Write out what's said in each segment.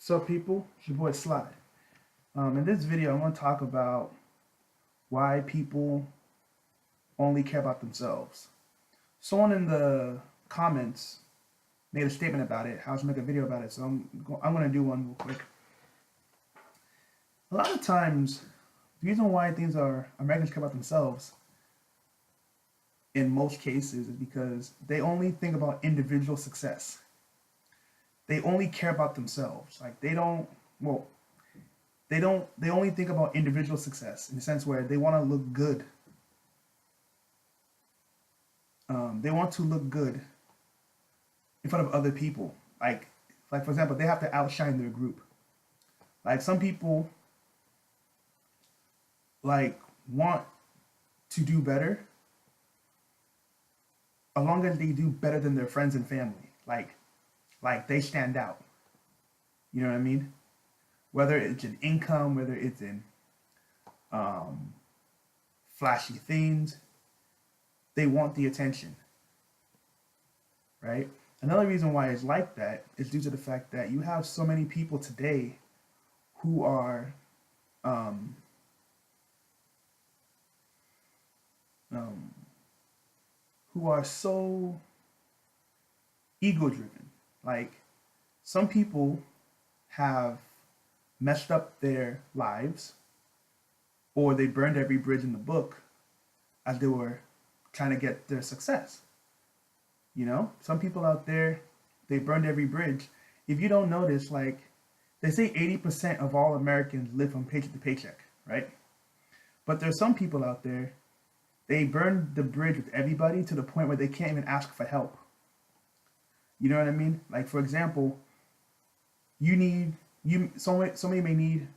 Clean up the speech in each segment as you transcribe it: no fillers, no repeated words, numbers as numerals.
What's up, people? It's your boy Slide. In this video, I'm going to talk about why people only care about themselves. Someone in the comments made a statement about it, how to make a video about it, so I'm going to do one real quick. A lot of times, the reason why Americans care about themselves in most cases is because they only think about individual success. They only care about themselves. Like well, they only think about individual success in the sense where they want to look good. They want to look good in front of other people. Like for example, they have to outshine their group. Like some people like want to do better as long as they do better than their friends and family. Like they stand out. You know what I mean? Whether it's in income, whether it's in um, flashy things, they want the attention, right? Another reason why it's like that is due to the fact that you have so many people today who are um, um, who are so ego driven. Like some people have messed up their lives or they burned every bridge in the book as they were trying to get their success. You know, some people out there, they burned every bridge. If you don't notice, like they say 80% of all Americans live from paycheck to paycheck, right? But there's some people out there, they burned the bridge with everybody to the point where they can't even ask for help. You know what I mean? Like for example, somebody may need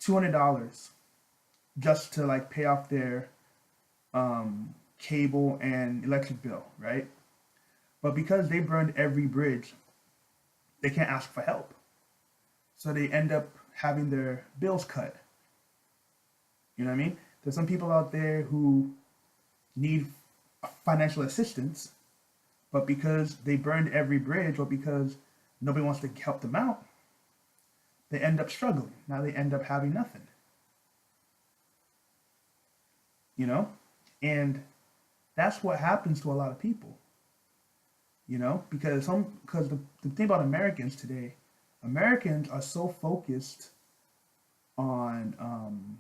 $200 just to like pay off their cable and electric bill, right? But because they burned every bridge, they can't ask for help. So they end up having their bills cut. You know what I mean? There's some people out there who need financial assistance, but because they burned every bridge or because nobody wants to help them out, they end up struggling. Now they end up having nothing. You know? And that's what happens to a lot of people. You know? Because the thing about Americans today, Americans are so focused on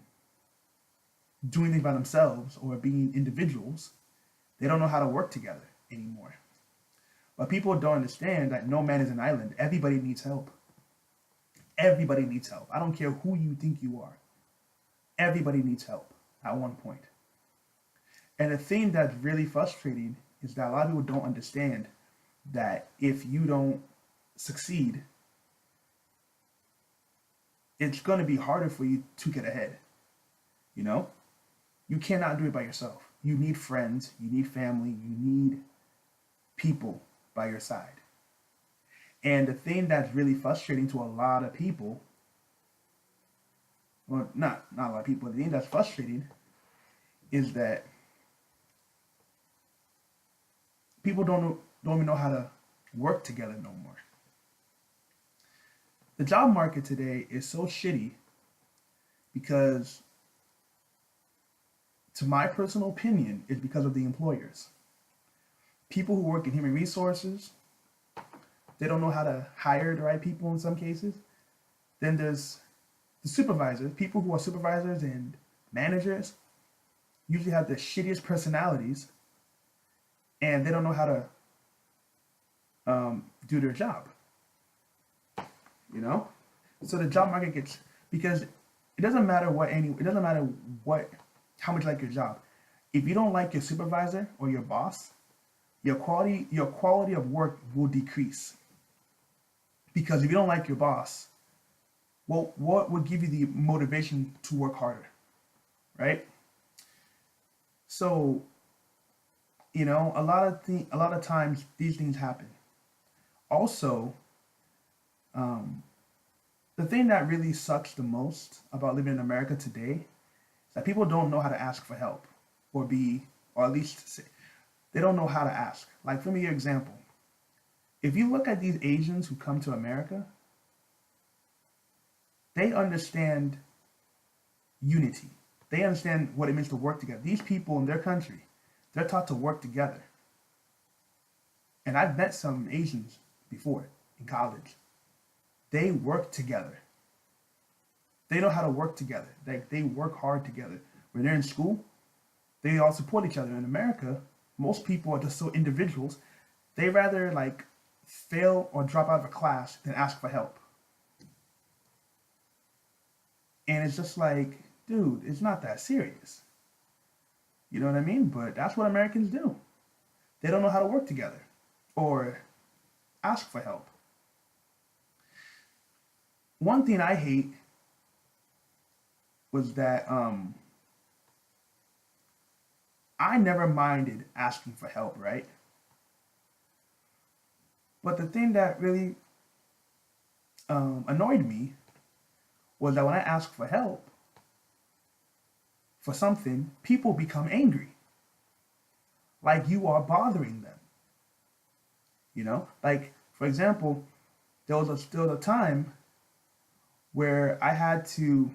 doing things by themselves or being individuals, they don't know how to work together anymore. But people don't understand that no man is an island. Everybody needs help. Everybody needs help. I don't care who you think you are. Everybody needs help at one point. And the thing that's really frustrating is that a lot of people don't understand that if you don't succeed, it's going to be harder for you to get ahead. You know? You cannot do it by yourself. You need friends, you need family, you need people by your side. And the thing that's really frustrating to a lot of people, well, not a lot of people, the thing that's frustrating is that people don't even know how to work together no more. The job market today is so shitty because, to my personal opinion, is because of the employers. People who work in human resources, they don't know how to hire the right people in some cases. Then there's the supervisors. People who are supervisors and managers usually have the shittiest personalities and they don't know how to do their job. You know? So the job market gets, because it doesn't matter how much you like your job. If you don't like your supervisor or your boss, your quality of work will decrease. Because if you don't like your boss, well, what would give you the motivation to work harder, right? So, you know, a lot of times these things happen. Also, the thing that really sucks the most about living in America today is that people don't know how to ask for help, or at least say, they don't know how to ask. Like, for me, example, if you look at these Asians who come to America, they understand unity. They understand what it means to work together. These people in their country, they're taught to work together. And I've met some Asians before in college. They work together. They know how to work together. They work hard together. When they're in school, they all support each other. In America, most people are just so individuals. They rather like fail or drop out of a class than ask for help. And it's just like, dude, it's not that serious. You know what I mean? But that's what Americans do. They don't know how to work together or ask for help. One thing I hate was that I never minded asking for help, right? But the thing that really annoyed me was that when I asked for help for something, people become angry. Like you are bothering them. You know? Like, for example, there was a time where I had to,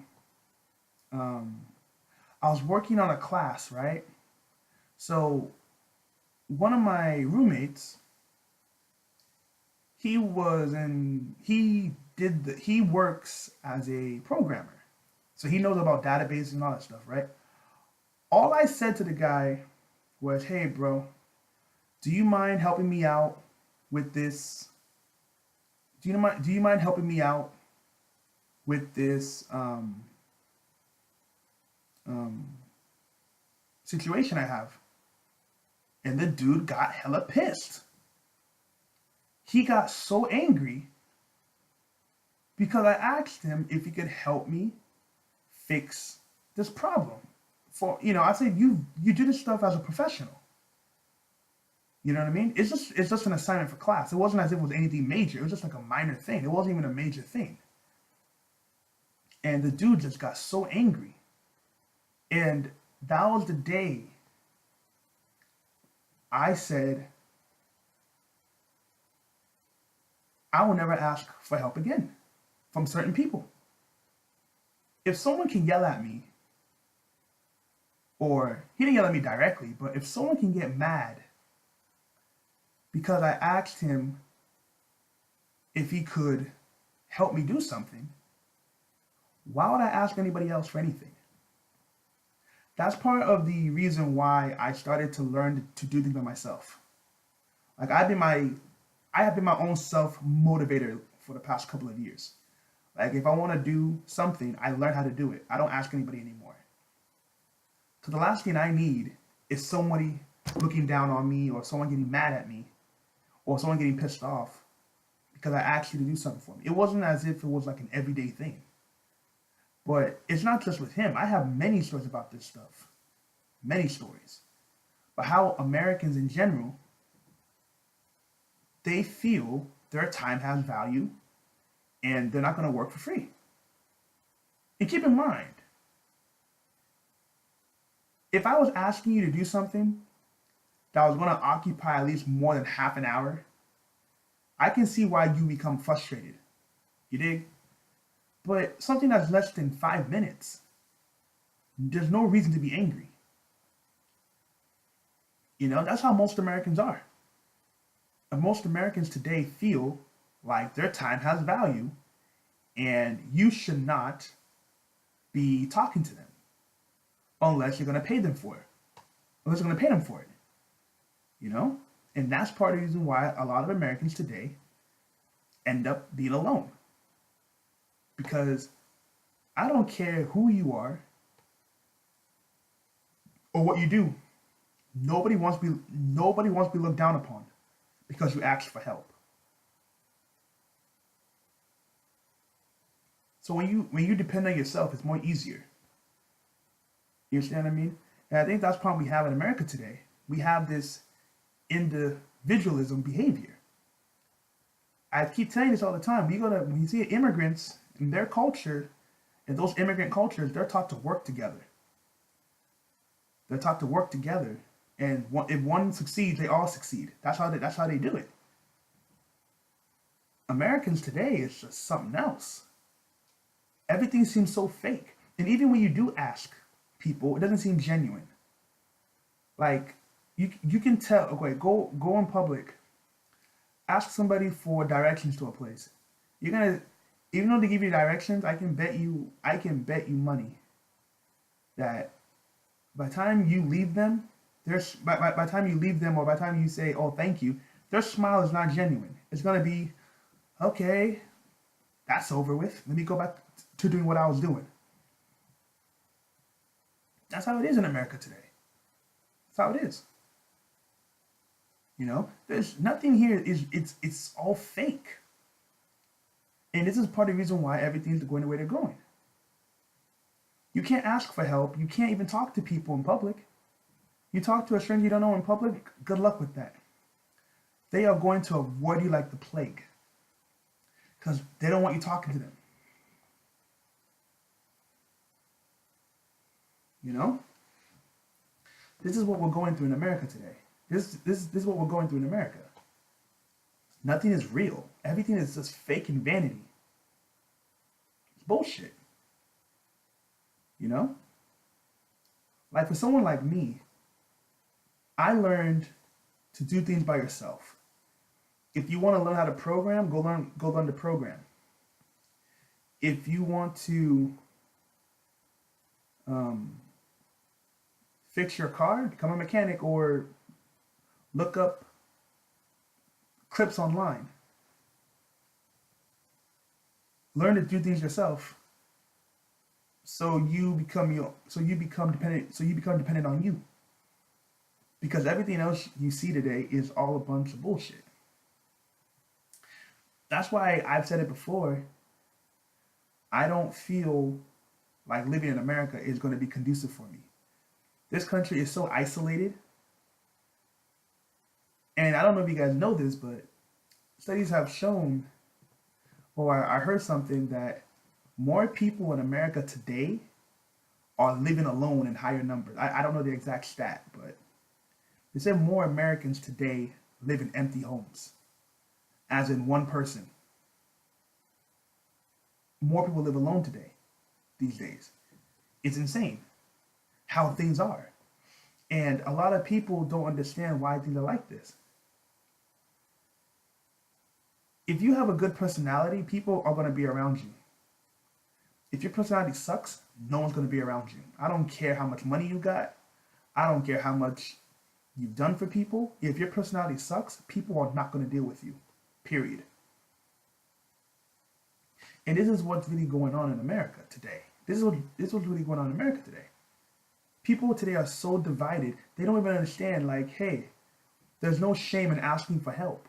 I was working on a class, right? So one of my roommates, he works as a programmer. So he knows about databases and all that stuff, right? All I said to the guy was, "Hey, bro, do you mind helping me out with this? Do you mind helping me out with this um, situation I have?" And the dude got hella pissed. He got so angry because I asked him if he could help me fix this problem. I said you do this stuff as a professional. You know what I mean? It's just an assignment for class. It wasn't as if it was anything major. It was just like a minor thing. It wasn't even a major thing. And the dude just got so angry. And that was the day I said, I will never ask for help again from certain people. If someone can yell at me, or he didn't yell at me directly, but if someone can get mad because I asked him if he could help me do something, why would I ask anybody else for anything? That's part of the reason why I started to learn to do things by myself. Like I have been my own self motivator for the past couple of years. Like if I want to do something, I learn how to do it. I don't ask anybody anymore. So the last thing I need is somebody looking down on me or someone getting mad at me or someone getting pissed off because I asked you to do something for me. It wasn't as if it was like an everyday thing. But it's not just with him. I have many stories about this stuff. Many stories. But how Americans in general, they feel their time has value and they're not going to work for free. And keep in mind, if I was asking you to do something that was going to occupy at least more than half an hour, I can see why you become frustrated. You dig? But something that's less than 5 minutes, there's no reason to be angry. That's how most Americans are. And most Americans today feel like their time has value and you should not be talking to them unless you're going to pay them for it. Unless you're going to pay them for it. And that's part of the reason why a lot of Americans today end up being alone. Because I don't care who you are or what you do. Nobody wants to be looked down upon because you asked for help. So when you depend on yourself, it's more easier. You understand what I mean? And I think that's the problem we have in America today. We have this individualism behavior. I keep telling you this all the time. When you see immigrants in their culture, in those immigrant cultures, they're taught to work together. They're taught to work together, and if one succeeds, they all succeed. That's how they do it. Americans today is just something else. Everything seems so fake. And even when you do ask people, it doesn't seem genuine. Like you can tell. Okay, go in public, ask somebody for directions to a place. You're gonna, even though they give you directions, I can bet you money that by the time you leave them, by the time you leave them, or by the time you say, "Oh, thank you," their smile is not genuine. It's gonna be, okay, that's over with. Let me go back to doing what I was doing. That's how it is in America today. That's how it is. There's nothing here. It's all fake, and this is part of the reason why everything's going the way they're going. You can't ask for help. You can't even talk to people in public. You talk to a stranger you don't know in public. Good luck with that. They are going to avoid you like the plague because they don't want you talking to them. You know, this is what we're going through in America today. This is what we're going through in America. Nothing is real. Everything is just fake and vanity. It's bullshit. You know? Like for someone like me, I learned to do things by yourself. If you want to learn how to program, go learn to program. If you want to um, fix your car, become a mechanic, or look up clips online. Learn to do things yourself so you become dependent on you. Because everything else you see today is all a bunch of bullshit. That's why I've said it before. I don't feel like living in America is going to be conducive for me. This country is so isolated. And I don't know if you guys know this, but studies have shown, or I heard something, that more people in America today are living alone in higher numbers. I don't know the exact stat, but they said more Americans today live in empty homes, as in one person. More people live alone today, these days. It's insane how things are. And a lot of people don't understand why things are like this. If you have a good personality, people are going to be around you. If your personality sucks, no one's going to be around you. I don't care how much money you got. I don't care how much you've done for people. If your personality sucks, people are not going to deal with you. Period. And this is what's really going on in America today. This is what's really going on in America today. People today are so divided, they don't even understand, like, hey, there's no shame in asking for help.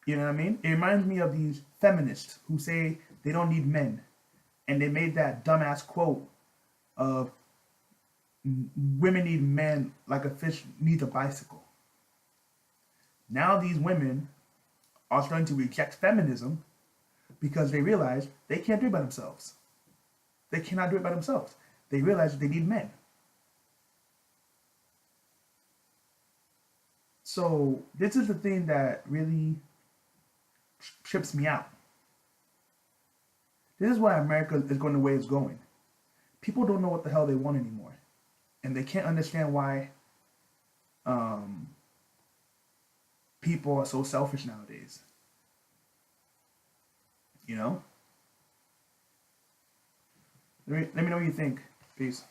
You know what I mean? It reminds me of these feminists who say they don't need men. And they made that dumbass quote of women need men like a fish needs a bicycle. Now these women are starting to reject feminism because they realize they can't do it by themselves. They cannot do it by themselves. They realize that they need men. So this is the thing that really trips me out. This is why America is going the way it's going. People don't know what the hell they want anymore. And they can't understand why people are so selfish nowadays. You know? Let me know what you think. Peace.